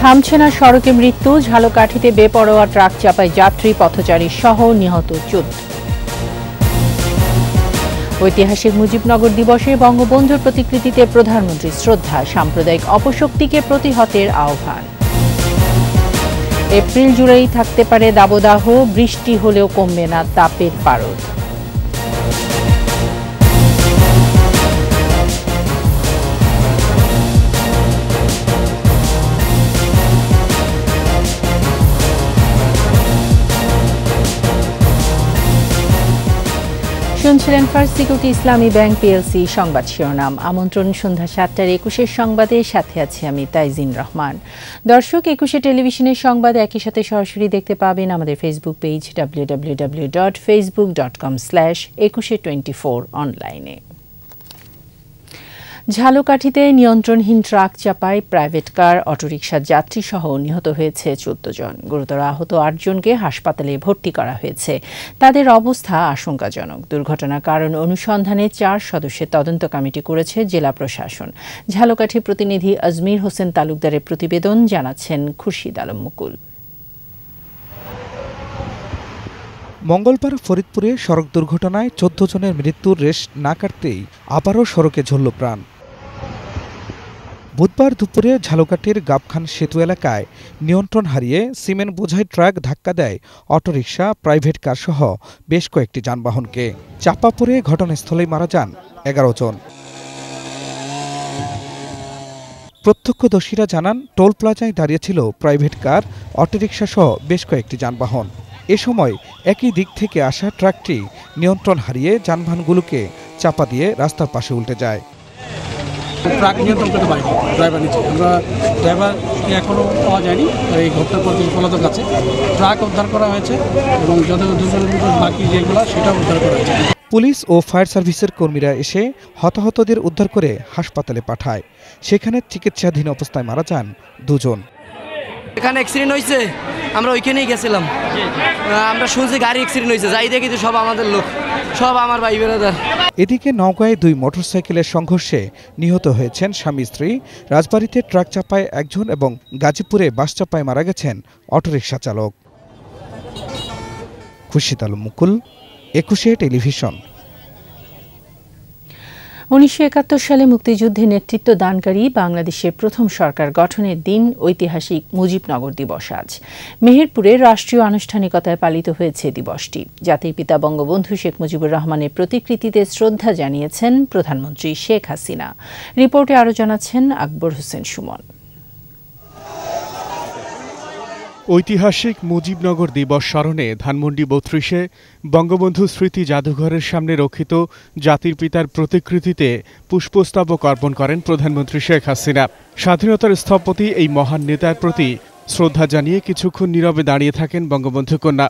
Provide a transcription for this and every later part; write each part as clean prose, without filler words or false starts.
থামছে না সড়কে মৃত্যু, ঝালকাঠিতে বেপরোয়া ট্রাক চাপায় যাত্রী পথচারী সহ নিহত 14। ঐতিহাসিক মুজিবনগর দিবসে বঙ্গবন্ধুর প্রতিকৃতিতে প্রধানমন্ত্রীর শ্রদ্ধা, সাম্প্রদায়িক অপশক্তিকে প্রতিহতের আহ্বান। এপ্রিল জুড়েই থাকতে পারে দাবদাহ, বৃষ্টি হলেও কমবে না তাপের পারদ। শুনছিলেন ফার্স্ট সিকিউরিটি ইসলামী ব্যাংক পিএলসি সংবাদ শিরোনাম। আমন্ত্রণ সন্ধ্যা 7টার 21 সংবাদে, সাথে আছি আমি তাইজিন রহমান। দর্শক, 21 টেলিভিশনের সংবাদ একই সাথে সরাসরি দেখতে পাবেন আমাদের ফেসবুক পেজ www.facebook.com/2124 অনলাইনে। ঝালকাঠিতে নিয়ন্ত্রণহীন ট্রাক চাপায় প্রাইভেট কার, অটোরিকশার যাত্রী সহ নিহত হয়েছে 14 জন। গুরুতর আহত 8 জনকে হাসপাতালে ভর্তি করা হয়েছে। তাদের অবস্থা আশঙ্কাজনক। দুর্ঘটনার কারণ অনুসন্ধানে 4 সদস্যের তদন্ত কমিটি করেছে জেলা প্রশাসন। ঝালকাঠি প্রতিনিধি আজমির হোসেন তালুকদারের প্রতিবেদন, জানাচ্ছেন খুরশিদ আলম মুকুল। মঙ্গলবার ফরিদপুরে সড়ক দুর্ঘটনায় 14 জনের মৃত্যুর রেশ না কাটতেই আবারও সড়কে ঝরল প্রাণ। বুধবার দুপুরে ঝালকাঠির গাবখান সেতু এলাকায় নিয়ন্ত্রণ হারিয়ে সিমেন্ট বোঝাই ট্রাক ধাক্কা দেয় অটোরিকশা, প্রাইভেট কার সহ বেশ কয়েকটি যানবাহনকে। চাপা পড়ে ঘটনাস্থলেই মারা যান 11 জন। প্রত্যক্ষদর্শীরা জানান, টোল প্লাজায় দাঁড়িয়েছিল প্রাইভেট কার, অটোরিকশা সহ বেশ কয়েকটি যানবাহন। এ সময় একই দিক থেকে আসা ট্রাকটি নিয়ন্ত্রণ হারিয়ে যানবাহনগুলোকে চাপা দিয়ে রাস্তার পাশে উল্টে যায়। ট্রাক নিয়ন্ত্রণ করতে পারিনি, ড্রাইভার নিচে। আমরা ড্রাইভারকে এখনও পাওয়া যায়নি, এই ঘটনার পর থেকে পলাতক আছে। ট্রাক উদ্ধার করা হয়েছে এবং যত বাকি যেগুলো সেটাও উদ্ধার করা হয়েছে। পুলিশ ও ফায়ার সার্ভিসের কর্মীরা এসে হতাহতদের উদ্ধার করে হাসপাতালে পাঠায়। সেখানে চিকিৎসাধীন অবস্থায় মারা যান 2 জন। এখানে অ্যাক্সিডেন্ট হয়েছে, আমরা ওইখানেই গেছিলাম। আমরা শুনছি গাড়ি অ্যাক্সিডেন্ট হয়েছে, যাই দেখি তো সব আমাদের লোক, সব আমার ভাই বেরাদার। এদিকে নওগাঁয় 2 মোটরসাইকেলের সংঘর্ষে নিহত হয়েছেন স্বামী স্ত্রী। রাজবাড়ীতে ট্রাক চাপায় 1 জন এবং গাজীপুরে বাস চাপায় মারা গেছেন অটোরিকশা চালক। খুরশিদ আলম মুকুল, 21 টেলিভিশন। 1971 সালে মুক্তিযুদ্ধে নেতৃত্ব দানকারী বাংলাদেশের প্রথম সরকার গঠনের দিন ঐতিহাসিক মুজিবনগর দিবস আজ। মেহেরপুরে রাষ্ট্রীয় আনুষ্ঠানিকতায় পালিত হয়েছে দিবসটি। জাতির পিতা বঙ্গবন্ধু শেখ মুজিবুর রহমানের প্রতিকৃতিতে শ্রদ্ধা জানিয়েছেন প্রধানমন্ত্রী শেখ হাসিনা। রিপোর্টে আরও জানাচ্ছেন আকবর হোসেন সুমন। ঐতিহাসিক মুজিবনগর দিবস স্মরণে ধানমন্ডি 32-এ বঙ্গবন্ধু স্মৃতি জাদুঘরের সামনে রক্ষিত জাতির পিতার প্রতিকৃতিতে পুষ্পস্তবক অর্পণ করেন প্রধানমন্ত্রী শেখ হাসিনা। স্বাধীনতার স্থপতি এই মহান নেতার প্রতি শ্রদ্ধা জানিয়ে কিছুক্ষণ নীরবে দাঁড়িয়ে থাকেন বঙ্গবন্ধু কন্যা।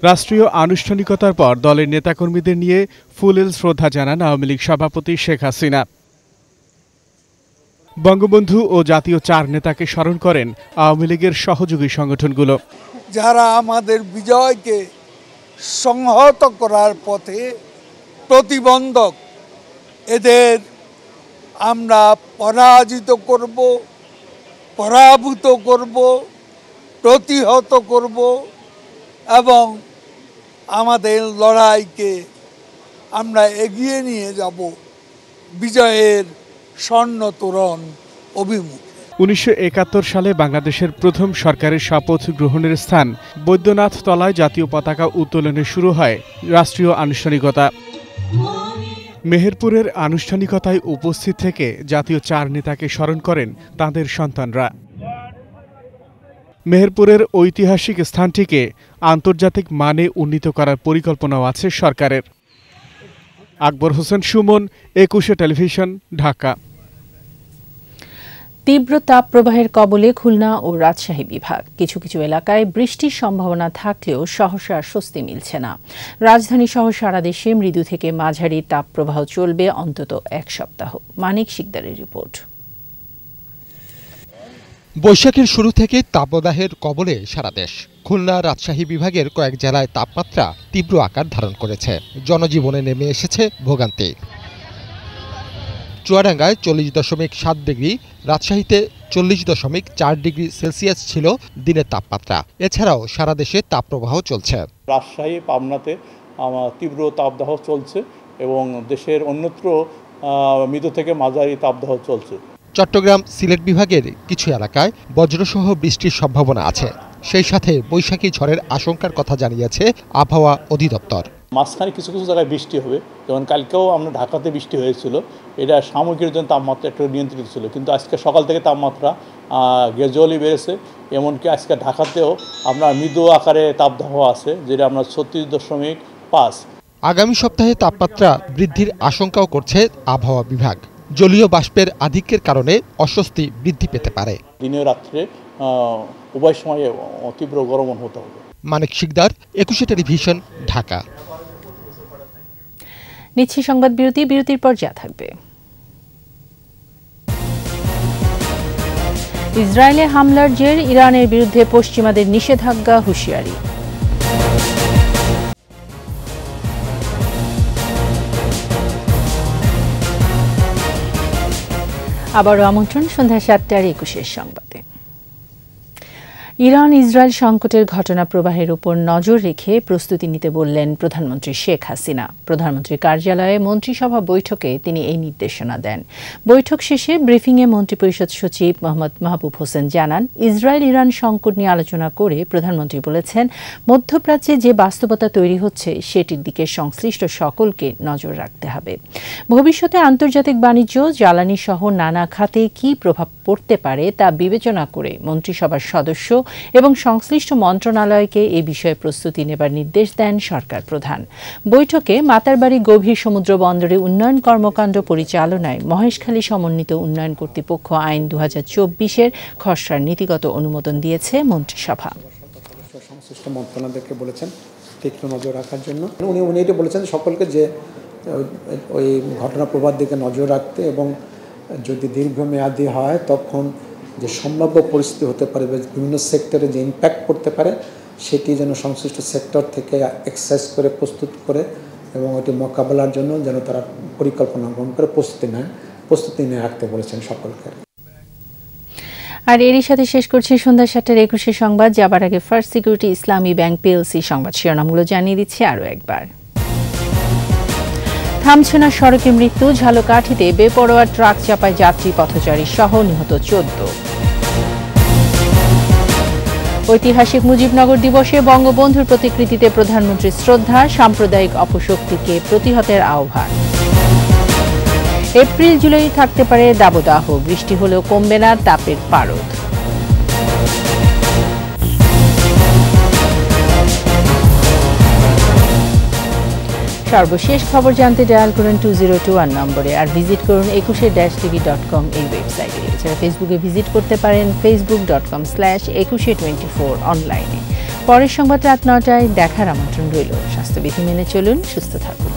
রাষ্ট্রীয় আনুষ্ঠানিকতার পর দলের নেতাকর্মীদের নিয়ে ফুলেল শ্রদ্ধা জানান আওয়ামী লীগ সভাপতি শেখ হাসিনা। বঙ্গবন্ধু ও জাতীয় 4 নেতাকে স্মরণ করেন আওয়ামী লীগের সহযোগী সংগঠনগুলো। যারা আমাদের বিজয়কে সংহত করার পথে প্রতিবন্ধক, এদের আমরা পরাজিত করব, পরাভূত করব, প্রতিহত করব এবং আমাদের লড়াইকে আমরা এগিয়ে নিয়ে যাব বিজয়ের স্বর্ণ তোরণ অভিমুখে। 1971 সালে বাংলাদেশের প্রথম সরকারের শপথ গ্রহণের স্থান বৈদ্যনাথ তলায় জাতীয় পতাকা উত্তোলনে শুরু হয় রাষ্ট্রীয় আনুষ্ঠানিকতা। মেহেরপুরের আনুষ্ঠানিকতায় উপস্থিত থেকে জাতীয় 4 নেতাকে স্মরণ করেন তাঁদের সন্তানরা। মেহেরপুরের ঐতিহাসিক স্থানটিকে আন্তর্জাতিক মানে উন্নীত করার পরিকল্পনাও আছে সরকারের। আকবর হোসেন সুমন, 21 টেলিভিশন, ঢাকা। তীব্র তাপপ্রবাহের কবলে খুলনা ও রাজশাহী বিভাগ। কিছু কিছু এলাকায় বৃষ্টির সম্ভাবনা থাকলেও সহসা স্বস্তি মিলছে না। রাজধানী সহ সারা দেশে মৃদু থেকে মাঝারি তাপপ্রবাহ চলবে অন্তত 1 সপ্তাহ। মানিক শিকদারের রিপোর্ট। বৈশাখের শুরু থেকে তাপদাহের কবলে সারা দেশ। খুলনা, রাজশাহী বিভাগের কয়েক জেলায় তাপমাত্রা তীব্র আকার ধারণ করেছে। জনজীবনে নেমে এসেছে ভোগান্তি। চুয়াডাঙ্গায় 40.7 ডিগ্রি, রাজশাহীতে 40.4 ডিগ্রি সেলসিয়াস ছিল দিনের তাপমাত্রা। এছাড়াও সারা দেশে তাপপ্রবাহ চলছে। রাজশাহী, পাবনাতে তীব্র তাপদাহ চলছে এবং দেশের অন্যত্র মৃদু থেকে মাঝারি তাপদাহ চলছে। চট্টগ্রাম, সিলেট বিভাগের কিছু এলাকায় বজ্রসহ বৃষ্টির সম্ভাবনা আছে। সেই সাথে বৈশাখী ঝড়ের আশঙ্কার কথা জানিয়েছে আবহাওয়া অধিদপ্তর। মাঝখানে কিছু কিছু জায়গায় বৃষ্টি হবে, যেমন কালকেও আমরা ঢাকাতে বৃষ্টি হয়েছিল। এটা সাময়িকের জন্য তাপমাত্রা একটু নিয়ন্ত্রিত ছিল, কিন্তু আজকে সকাল থেকে তাপমাত্রা গ্র্যাজুয়ালি বেড়েছে। এমনকি আজকে ঢাকাতেও আপনার মৃদু আকারে তাপদাহ আছে, যেটা আমরা 36.5। আগামী সপ্তাহে তাপমাত্রা বৃদ্ধির আশঙ্কাও করছে আবহাওয়া বিভাগ। জলীয় বাষ্পের আধিক্যের কারণে অস্বস্তি বৃদ্ধি পেতে পারে। দিনে রাত্রে উভয় সময়ে তীব্র গরম হতে হবে। মানিক শিকদার, 21 টেলিভিশন, ঢাকা। নিচ্ছি সংবাদ বিরতি। বিরতির পর যা থাকবে: ইসরায়েলে হামলার জের, ইরানের বিরুদ্ধে পশ্চিমাদের নিষেধাজ্ঞা, হুঁশিয়ারি। আবারও আমন্ত্রণ সন্ধ্যা 7:21 সংবাদে। ইরান ইসরায়েল সংকটের ঘটনা প্রবাহের উপর নজর রেখে প্রস্তুতি নিতে বললেন প্রধানমন্ত্রী শেখ হাসিনা। প্রধানমন্ত্রীর কার্যালয়ে মন্ত্রিসভা বৈঠকে তিনি এই নির্দেশনা দেন। বৈঠক শেষে ব্রিফিংয়ে মন্ত্রিপরিষদ সচিব মোহাম্মদ মাহবুব হোসেন জানান, ইসরায়েল ইরান সংকট নিয়ে আলোচনা করে প্রধানমন্ত্রী বলেছেন, মধ্যপ্রাচ্যে যে বাস্তবতা তৈরি হচ্ছে সেটির দিকে সংশ্লিষ্ট সকলকে নজর রাখতে হবে। ভবিষ্যতে আন্তর্জাতিক বাণিজ্য, জ্বালানি সহ নানা খাতে কী প্রভাব পড়তে পারে তা বিবেচনা করে মন্ত্রিসভার সদস্য এবং সংশ্লিষ্ট মন্ত্রণালয়কে এ বিষয়ে প্রস্তুতি নেবার নির্দেশ দেন সরকার প্রধান। বৈঠকে মাতারবাড়ি গভীর সমুদ্র বন্দরে উন্নয়ন কর্মকাণ্ড পরিচালনায় মহেশখালী সমন্বিত উন্নয়ন কর্তৃপক্ষ আইন 2024-এর খসড়ার নীতিগত অনুমোদন দিয়েছে মন্ত্রিসভা। সংশ্লিষ্ট মন্ত্রণালয়কে বলেছেন তীক্ষ্ণ নজর রাখার জন্য। উনি এটা বলেছেন সকলকে যে ওই ঘটনা প্রবাহ দিকে নজর রাখতে এবং যদি দীর্ঘমেয়াদী হয় তখন যে সম্ভাব্য পরিস্থিতি হতে পারে, বিভিন্ন সেক্টরে যে ইম্প্যাক্ট পড়তে পারে সেটি যেন সংশ্লিষ্ট সেক্টর থেকে এক্সারসাইজ করে প্রস্তুত করে এবং ওটি মোকাবেলার জন্য যেন তারা পরিকল্পনা গ্রহণ করে প্রস্তুতি নিয়ে রাখতে বলেছেন সকলকে। আর এরই সাথে শেষ করছি সন্ধ্যা 7:21 সংবাদ। যাবার আগে ফার্স্ট সিকিউরিটি ইসলামী ব্যাংক পিএলসি সংবাদ শিরোনামগুলো জানিয়ে দিচ্ছি আরও একবার। থামছে না সড়কে মৃত্যু, ঝালকাঠিতে বেপরোয়া ট্রাক চাপায় যাত্রী পথচারী সহ নিহত 14। ঐতিহাসিক মুজিবনগর দিবসে বঙ্গবন্ধুর প্রতিকৃতিতে প্রধানমন্ত্রীর শ্রদ্ধা, সাম্প্রদায়িক অপশক্তিকে প্রতিহতের আহ্বান। এপ্রিল জুলাই থাকতে পারে দাবদাহ, বৃষ্টি হলেও কমবে না তাপের পারদ। সর্বশেষ খবর জানতে ডায়াল করুন 2021 নম্বরে, আর ভিজিট করুন 21-tv.com এই ওয়েবসাইটে। এছাড়া ফেসবুকে ভিজিট করতে পারেন facebook.com/2124 অনলাইনে। পরের সংবাদ রাত 9টায় দেখার আমন্ত্রণ রইল। স্বাস্থ্যবিধি মেনে চলুন, সুস্থ থাকুন।